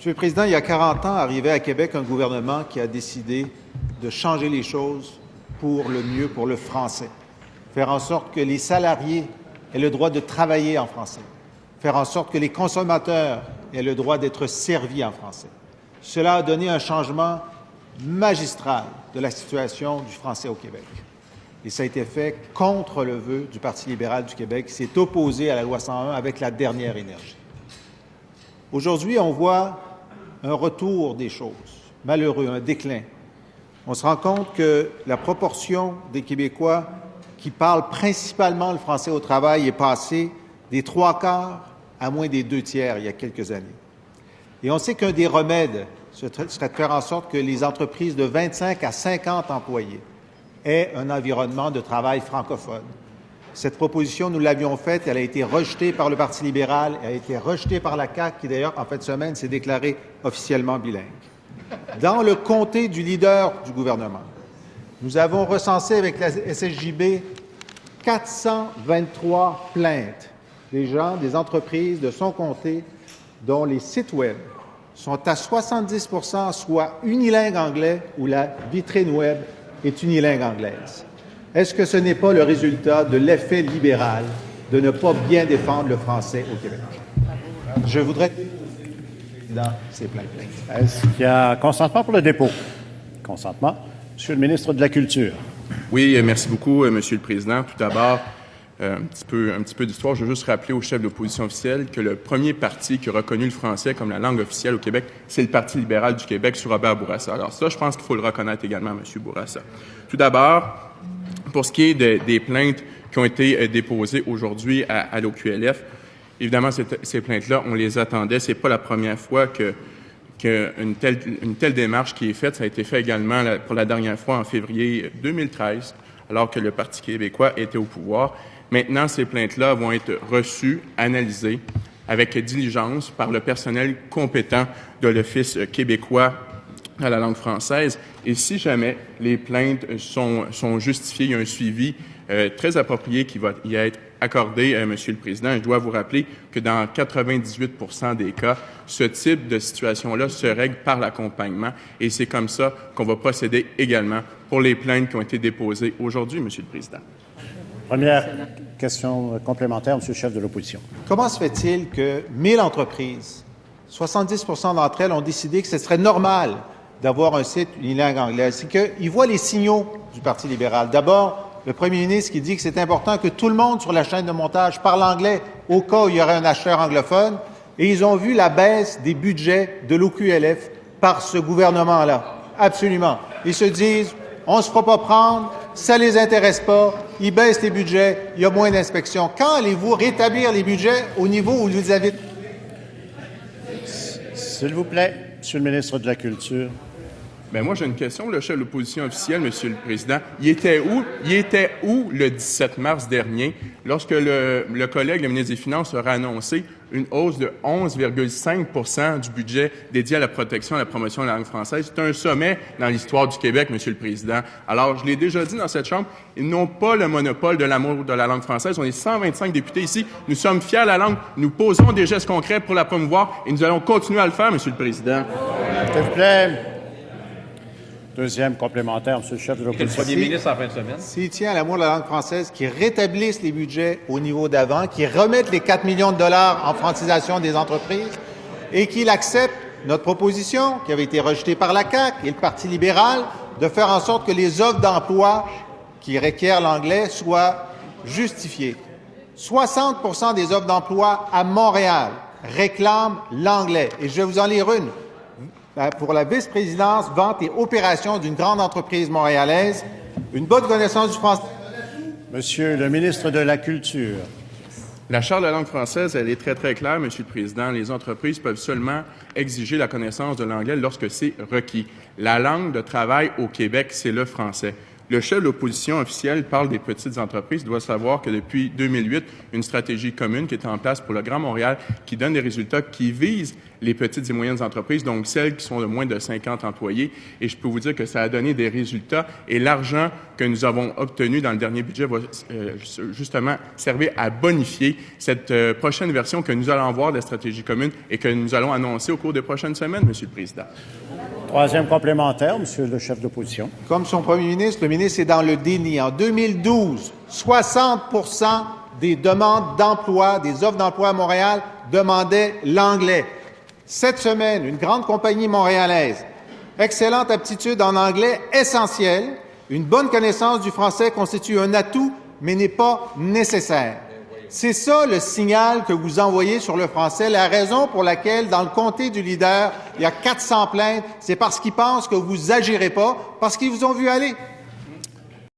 Monsieur le Président, il y a 40 ans, arrivait à Québec un gouvernement qui a décidé de changer les choses pour le mieux, pour le français. Faire en sorte que les salariés aient le droit de travailler en français. Faire en sorte que les consommateurs aient le droit d'être servis en français. Cela a donné un changement magistral de la situation du français au Québec. Et ça a été fait contre le vœu du Parti libéral du Québec qui s'est opposé à la loi 101 avec la dernière énergie. Aujourd'hui, on voit un retour des choses, malheureux, un déclin. On se rend compte que la proportion des Québécois qui parlent principalement le français au travail est passée des 3/4 à moins des 2/3 il y a quelques années. Et on sait qu'un des remèdes serait de faire en sorte que les entreprises de 25 à 50 employés aient un environnement de travail francophone. Cette proposition, nous l'avions faite, elle a été rejetée par le Parti libéral, elle a été rejetée par la CAQ, qui d'ailleurs, en fin de semaine, s'est déclarée officiellement bilingue. Dans le comté du leader du gouvernement, nous avons recensé avec la SSJB 423 plaintes des gens, des entreprises de son comté, dont les sites Web sont à 70 % soit unilingue anglais ou la vitrine Web est unilingue anglaise. Est-ce que ce n'est pas le résultat de l'effet libéral de ne pas bien défendre le français au Québec? Je voudrais dans ces plaintes. Est-ce qu'il y a consentement pour le dépôt? Consentement. Monsieur le ministre de la Culture. Oui, merci beaucoup, Monsieur le Président. Tout d'abord, un petit peu d'histoire. Je veux juste rappeler au chef de l'opposition officielle que le premier parti qui a reconnu le français comme la langue officielle au Québec, c'est le Parti libéral du Québec sous Robert Bourassa. Alors ça, je pense qu'il faut le reconnaître également, M. Bourassa. Tout d'abord, pour ce qui est des plaintes qui ont été déposées aujourd'hui à l'OQLF, évidemment, ces plaintes-là, on les attendait. C'est pas la première fois qu'une telle démarche qui est faite. Ça a été fait également pour la dernière fois en février 2013, alors que le Parti québécois était au pouvoir. Maintenant, ces plaintes-là vont être reçues, analysées avec diligence par le personnel compétent de l'Office québécois à la langue française. Et si jamais les plaintes sont justifiées, il y a un suivi très approprié qui va y être accordé, Monsieur le Président. Je dois vous rappeler que dans 98 % des cas, ce type de situation-là se règle par l'accompagnement. Et c'est comme ça qu'on va procéder également pour les plaintes qui ont été déposées aujourd'hui, Monsieur le Président. Première question complémentaire, Monsieur le chef de l'opposition. Comment se fait-il que 1000 entreprises, 70 % d'entre elles ont décidé que ce serait normal d'avoir un site unilingue anglaise? C'est qu'ils voient les signaux du Parti libéral. D'abord, le premier ministre qui dit que c'est important que tout le monde sur la chaîne de montage parle anglais au cas où il y aurait un acheteur anglophone. Et ils ont vu la baisse des budgets de l'OQLF par ce gouvernement-là. Absolument. Ils se disent, on ne se fera pas prendre, ça les intéresse pas, ils baissent les budgets, il y a moins d'inspections. Quand allez-vous rétablir les budgets au niveau où vous les avez? S'il vous plaît, Monsieur le ministre de la Culture. Bien, moi, j'ai une question, le chef de l'opposition officielle, Monsieur le Président. Il était où le 17 mars dernier, lorsque le collègue, le ministre des Finances, aura annoncé une hausse de 11,5 % du budget dédié à la protection et à la promotion de la langue française? C'est un sommet dans l'histoire du Québec, Monsieur le Président. Alors, je l'ai déjà dit dans cette Chambre, ils n'ont pas le monopole de l'amour de la langue française. On est 125 députés ici. Nous sommes fiers de la langue. Nous posons des gestes concrets pour la promouvoir et nous allons continuer à le faire, Monsieur le Président. S'il vous plaît. Deuxième complémentaire, Monsieur le chef de l'opposition. Le premier ministre en fin de semaine. S'il tient à l'amour de la langue française, qui rétablissent les budgets au niveau d'avant, qui remettent les 4 millions de dollars en francisation des entreprises et qu'il accepte notre proposition, qui avait été rejetée par la CAQ et le Parti libéral, de faire en sorte que les offres d'emploi qui requièrent l'anglais soient justifiées. 60 % des offres d'emploi à Montréal réclament l'anglais. Et je vais vous en lire une. Pour la vice-présidence, vente et opération d'une grande entreprise montréalaise, une bonne connaissance du français. Monsieur le ministre de la Culture. La Charte de la langue française, elle est très, très claire, Monsieur le Président. Les entreprises peuvent seulement exiger la connaissance de l'anglais lorsque c'est requis. La langue de travail au Québec, c'est le français. Le chef de l'opposition officielle parle des petites entreprises. Il doit savoir que depuis 2008, une stratégie commune qui est en place pour le Grand Montréal qui donne des résultats qui visent les petites et moyennes entreprises, donc celles qui sont de moins de 50 employés. Et je peux vous dire que ça a donné des résultats et l'argent que nous avons obtenu dans le dernier budget va justement servir à bonifier cette prochaine version que nous allons voir de la stratégie commune et que nous allons annoncer au cours des prochaines semaines, Monsieur le Président. Troisième complémentaire, Monsieur le chef d'opposition. Comme son premier ministre, le ministre est dans le déni. En 2012, 60% des demandes d'emploi, des offres d'emploi à Montréal demandaient l'anglais. Cette semaine, une grande compagnie montréalaise, excellente aptitude en anglais essentielle, une bonne connaissance du français constitue un atout, mais n'est pas nécessaire. C'est ça le signal que vous envoyez sur le français. La raison pour laquelle, dans le comté du leader, il y a 400 plaintes, c'est parce qu'ils pensent que vous agirez pas, parce qu'ils vous ont vu aller.